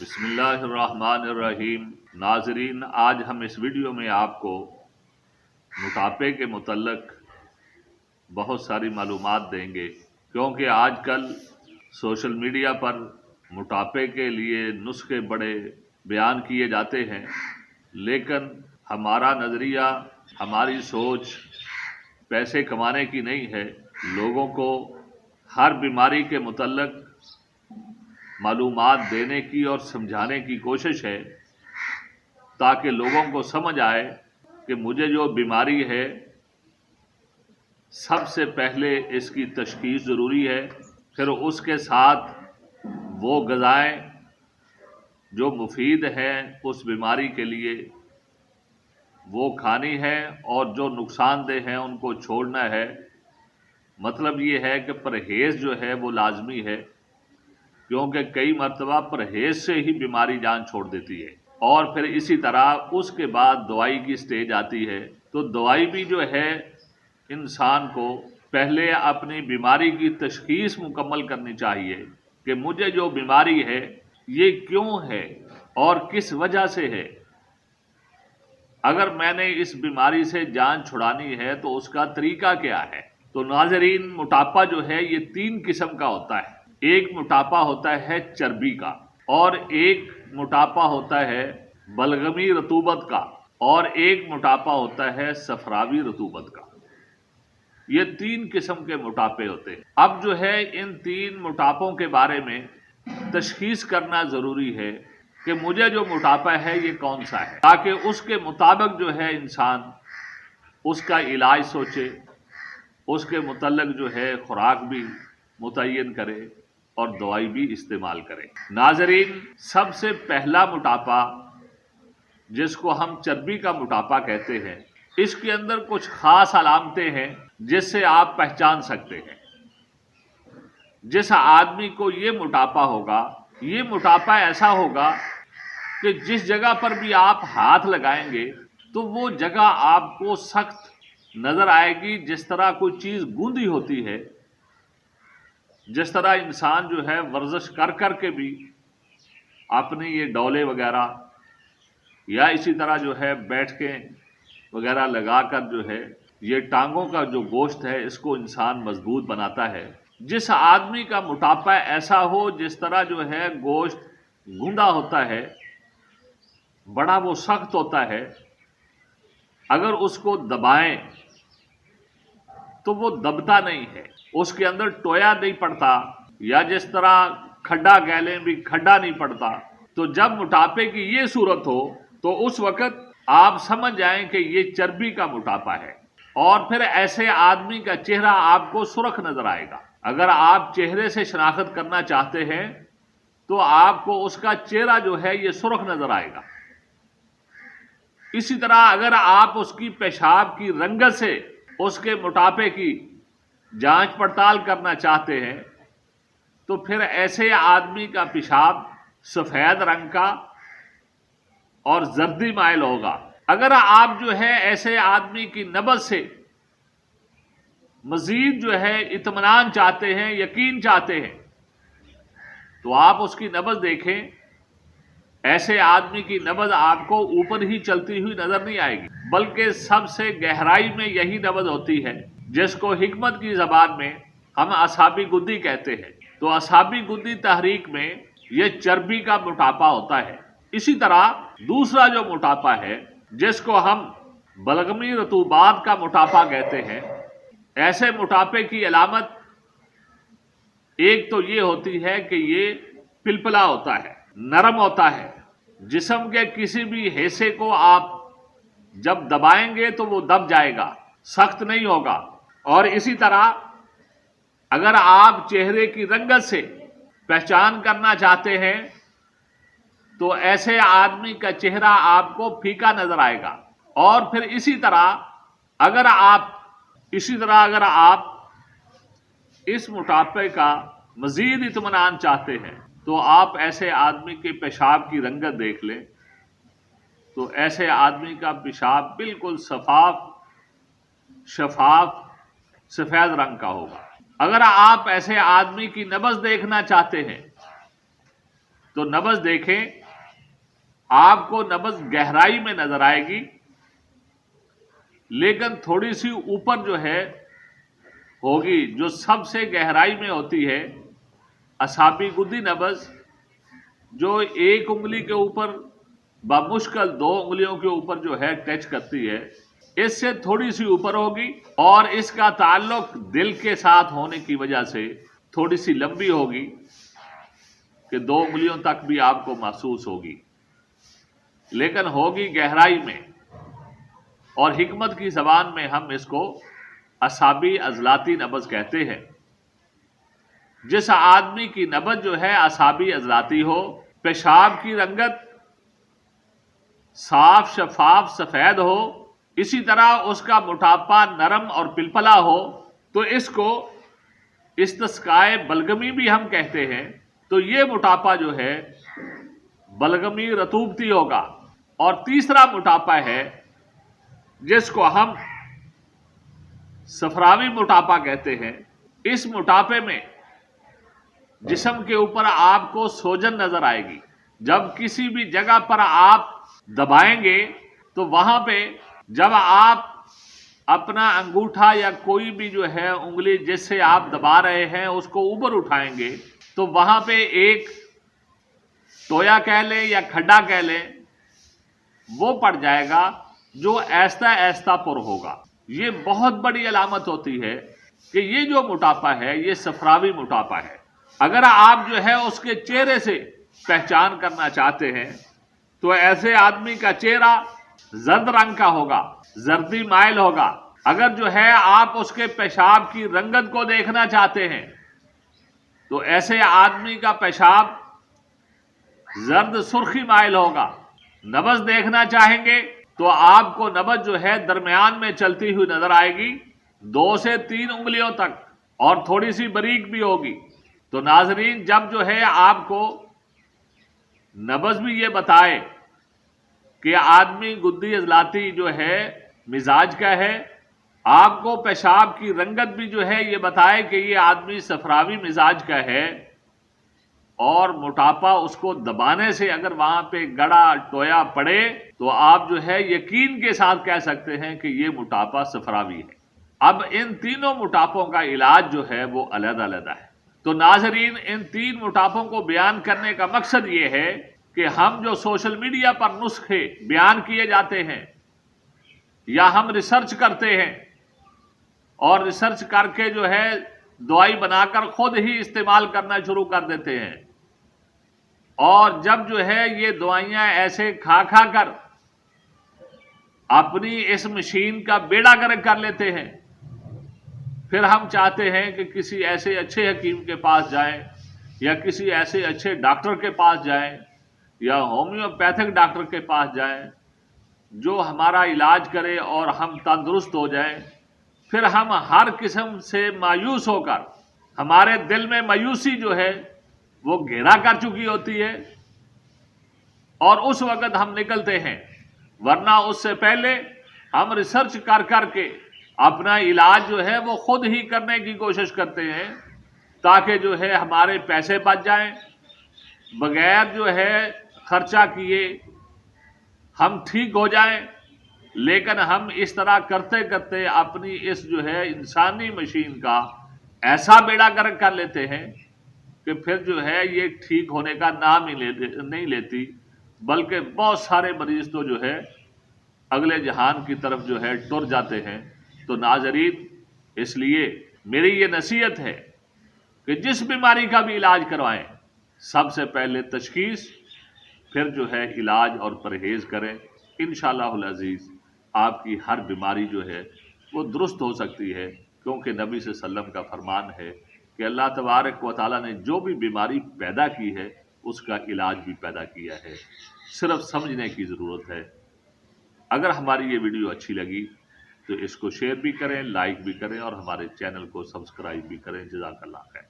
بسم اللہ الرحمن الرحیم۔ ناظرین، آج ہم اس ویڈیو میں آپ کو موٹاپے کے متعلق بہت ساری معلومات دیں گے، کیونکہ آج کل سوشل میڈیا پر موٹاپے کے لیے نسخے بڑے بیان کیے جاتے ہیں، لیکن ہمارا نظریہ، ہماری سوچ پیسے کمانے کی نہیں ہے۔ لوگوں کو ہر بیماری کے متعلق معلومات دینے کی اور سمجھانے کی کوشش ہے، تاکہ لوگوں کو سمجھ آئے کہ مجھے جو بیماری ہے، سب سے پہلے اس کی تشخیص ضروری ہے، پھر اس کے ساتھ وہ غذائیں جو مفید ہیں اس بیماری کے لیے وہ کھانی ہے، اور جو نقصان دہ ہیں ان کو چھوڑنا ہے۔ مطلب یہ ہے کہ پرہیز جو ہے وہ لازمی ہے، کیونکہ کئی مرتبہ پرہیز سے ہی بیماری جان چھوڑ دیتی ہے، اور پھر اسی طرح اس کے بعد دوائی کی سٹیج آتی ہے۔ تو دوائی بھی جو ہے انسان کو پہلے اپنی بیماری کی تشخیص مکمل کرنی چاہیے کہ مجھے جو بیماری ہے یہ کیوں ہے اور کس وجہ سے ہے۔ اگر میں نے اس بیماری سے جان چھڑانی ہے تو اس کا طریقہ کیا ہے۔ تو ناظرین، موٹاپا جو ہے یہ 3 قسم کا ہوتا ہے۔ ایک موٹاپا ہوتا ہے چربی کا، اور ایک موٹاپا ہوتا ہے بلغمی رطوبت کا، اور ایک موٹاپا ہوتا ہے صفراوی رطوبت کا۔ یہ 3 قسم کے موٹاپے ہوتے ہیں۔ اب جو ہے ان 3 موٹاپوں کے بارے میں تشخیص کرنا ضروری ہے کہ مجھے جو موٹاپا ہے یہ کون سا ہے، تاکہ اس کے مطابق جو ہے انسان اس کا علاج سوچے، اس کے متعلق جو ہے خوراک بھی متعین کرے اور دوائی بھی استعمال کرے۔ ناظرین، سب سے پہلا موٹاپا جس کو ہم چربی کا موٹاپا کہتے ہیں، اس کے اندر کچھ خاص علامتیں ہیں جس سے آپ پہچان سکتے ہیں۔ جس آدمی کو یہ موٹاپا ہوگا، یہ موٹاپا ایسا ہوگا کہ جس جگہ پر بھی آپ ہاتھ لگائیں گے تو وہ جگہ آپ کو سخت نظر آئے گی، جس طرح کوئی چیز گوندی ہوتی ہے۔ جس طرح انسان جو ہے ورزش کر کر کے بھی اپنی یہ ڈولے وغیرہ یا اسی طرح جو ہے بیٹھکیں وغیرہ لگا کر جو ہے یہ ٹانگوں کا جو گوشت ہے اس کو انسان مضبوط بناتا ہے۔ جس آدمی کا موٹاپا ایسا ہو جس طرح جو ہے گوشت گوندا ہوتا ہے، بڑا وہ سخت ہوتا ہے، اگر اس کو دبائیں تو وہ دبتا نہیں ہے، اس کے اندر ٹویا نہیں پڑتا، یا جس طرح کھڈا کہہ لیں بھی کھڈا نہیں پڑتا۔ تو جب موٹاپے کی یہ صورت ہو تو اس وقت آپ سمجھ جائیں کہ یہ چربی کا موٹاپا ہے، اور پھر ایسے آدمی کا چہرہ آپ کو سرخ نظر آئے گا۔ اگر آپ چہرے سے شناخت کرنا چاہتے ہیں تو آپ کو اس کا چہرہ جو ہے یہ سرخ نظر آئے گا۔ اسی طرح اگر آپ اس کی پیشاب کی رنگت سے اس کے موٹاپے کی جانچ پڑتال کرنا چاہتے ہیں تو پھر ایسے آدمی کا پیشاب سفید رنگ کا اور زردی مائل ہوگا۔ اگر آپ جو ہے ایسے آدمی کی نبض سے مزید جو ہے اطمینان چاہتے ہیں، یقین چاہتے ہیں، تو آپ اس کی نبض دیکھیں۔ ایسے آدمی کی نبض آپ کو اوپر ہی چلتی ہوئی نظر نہیں آئے گی، بلکہ سب سے گہرائی میں یہی نبض ہوتی ہے، جس کو حکمت کی زبان میں ہم اعصابی گدی کہتے ہیں۔ تو اعصابی گدی تحریک میں یہ چربی کا موٹاپا ہوتا ہے۔ اسی طرح دوسرا جو موٹاپا ہے جس کو ہم بلغمی رطوبات کا موٹاپا کہتے ہیں، ایسے موٹاپے کی علامت ایک تو یہ ہوتی ہے کہ یہ پلپلا ہوتا ہے، نرم ہوتا ہے، جسم کے کسی بھی حصے کو آپ جب دبائیں گے تو وہ دب جائے گا، سخت نہیں ہوگا۔ اور اسی طرح اگر آپ چہرے کی رنگت سے پہچان کرنا چاہتے ہیں تو ایسے آدمی کا چہرہ آپ کو پھیکا نظر آئے گا۔ اور پھر اسی طرح اگر آپ اس موٹاپے کا مزید اطمینان چاہتے ہیں تو آپ ایسے آدمی کے پیشاب کی رنگت دیکھ لیں، تو ایسے آدمی کا پیشاب بالکل شفاف سفید رنگ کا ہوگا۔ اگر آپ ایسے آدمی کی نبض دیکھنا چاہتے ہیں تو نبض دیکھیں، آپ کو نبض گہرائی میں نظر آئے گی، لیکن تھوڑی سی اوپر جو ہے ہوگی، جو سب سے گہرائی میں ہوتی ہے اصابی گدی نبض، جو ایک انگلی کے اوپر بمشکل 2 انگلیوں کے اوپر جو ہے ٹچ کرتی ہے، اس سے تھوڑی سی اوپر ہوگی، اور اس کا تعلق دل کے ساتھ ہونے کی وجہ سے تھوڑی سی لمبی ہوگی کہ 2 انگلیوں تک بھی آپ کو محسوس ہوگی، لیکن ہوگی گہرائی میں، اور حکمت کی زبان میں ہم اس کو اصابی عضلاتی نبض کہتے ہیں۔ جس آدمی کی نبض جو ہے اصابی عضلاتی ہو، پیشاب کی رنگت صاف شفاف سفید ہو، اسی طرح اس کا موٹاپا نرم اور پلپلا ہو، تو اس کو استسقائے بلغمی بھی ہم کہتے ہیں۔ تو یہ موٹاپا جو ہے بلغمی رطوبتی ہوگا۔ اور تیسرا موٹاپا ہے جس کو ہم صفراوی موٹاپا کہتے ہیں۔ اس موٹاپے میں جسم کے اوپر آپ کو سوجن نظر آئے گی، جب کسی بھی جگہ پر آپ دبائیں گے تو وہاں پہ جب آپ اپنا انگوٹھا یا کوئی بھی جو ہے انگلی جس سے آپ دبا رہے ہیں اس کو اوپر اٹھائیں گے تو وہاں پہ ایک ٹویا کہہ لیں یا کھڈا کہہ لیں، وہ پڑ جائے گا جو ایستا ایستا پر ہوگا۔ یہ بہت بڑی علامت ہوتی ہے کہ یہ جو موٹاپا ہے یہ صفراوی موٹاپا ہے۔ اگر آپ جو ہے اس کے چہرے سے پہچان کرنا چاہتے ہیں تو ایسے آدمی کا چہرہ زرد رنگ کا ہوگا، زردی مائل ہوگا۔ اگر جو ہے آپ اس کے پیشاب کی رنگت کو دیکھنا چاہتے ہیں تو ایسے آدمی کا پیشاب زرد سرخی مائل ہوگا۔ نبض دیکھنا چاہیں گے تو آپ کو نبض جو ہے درمیان میں چلتی ہوئی نظر آئے گی، 2 سے 3 انگلیوں تک، اور تھوڑی سی باریک بھی ہوگی۔ تو ناظرین، جب جو ہے آپ کو نبض بھی یہ بتائے کہ آدمی گدی عضلاتی جو ہے مزاج کا ہے، آپ کو پیشاب کی رنگت بھی جو ہے یہ بتائے کہ یہ آدمی صفراوی مزاج کا ہے، اور موٹاپا اس کو دبانے سے اگر وہاں پہ گڑا ٹویا پڑے تو آپ جو ہے یقین کے ساتھ کہہ سکتے ہیں کہ یہ موٹاپا صفراوی ہے۔ اب ان تینوں موٹاپوں کا علاج جو ہے وہ علیحدہ علیحدہ ہے۔ تو ناظرین، ان 3 موٹاپوں کو بیان کرنے کا مقصد یہ ہے کہ ہم جو سوشل میڈیا پر نسخے بیان کیے جاتے ہیں یا ہم ریسرچ کرتے ہیں اور ریسرچ کر کے جو ہے دوائی بنا کر خود ہی استعمال کرنا شروع کر دیتے ہیں، اور جب جو ہے یہ دوائیاں ایسے کھا کھا کر اپنی اس مشین کا بیڑا گرک کر لیتے ہیں، پھر ہم چاہتے ہیں کہ کسی ایسے اچھے حکیم کے پاس جائیں یا کسی ایسے اچھے ڈاکٹر کے پاس جائیں یا ہومیوپیتھک ڈاکٹر کے پاس جائیں جو ہمارا علاج کرے اور ہم تندرست ہو جائیں۔ پھر ہم ہر قسم سے مایوس ہو کر، ہمارے دل میں مایوسی جو ہے وہ گھیرا کر چکی ہوتی ہے، اور اس وقت ہم نکلتے ہیں، ورنہ اس سے پہلے ہم ریسرچ کر کر کے اپنا علاج جو ہے وہ خود ہی کرنے کی کوشش کرتے ہیں تاکہ جو ہے ہمارے پیسے بچ جائیں، بغیر جو ہے خرچہ کیے ہم ٹھیک ہو جائیں۔ لیکن ہم اس طرح کرتے کرتے اپنی اس جو ہے انسانی مشین کا ایسا بیڑا گرک کر لیتے ہیں کہ پھر جو ہے یہ ٹھیک ہونے کا نام ہی نہیں لیتی، بلکہ بہت سارے مریض تو جو ہے اگلے جہان کی طرف جو ہے ٹر جاتے ہیں۔ تو ناظرین، اس لیے میری یہ نصیحت ہے کہ جس بیماری کا بھی علاج کروائیں، سب سے پہلے تشخیص، پھر جو ہے علاج اور پرہیز کریں۔ انشاءاللہ العزیز آپ کی ہر بیماری جو ہے وہ درست ہو سکتی ہے، کیونکہ نبی صلی اللہ علیہ وسلم کا فرمان ہے کہ اللہ تبارک و تعالیٰ نے جو بھی بیماری پیدا کی ہے اس کا علاج بھی پیدا کیا ہے، صرف سمجھنے کی ضرورت ہے۔ اگر ہماری یہ ویڈیو اچھی لگی تو اس کو شیئر بھی کریں، لائک بھی کریں، اور ہمارے چینل کو سبسکرائب بھی کریں۔ جزاک اللہ خیر۔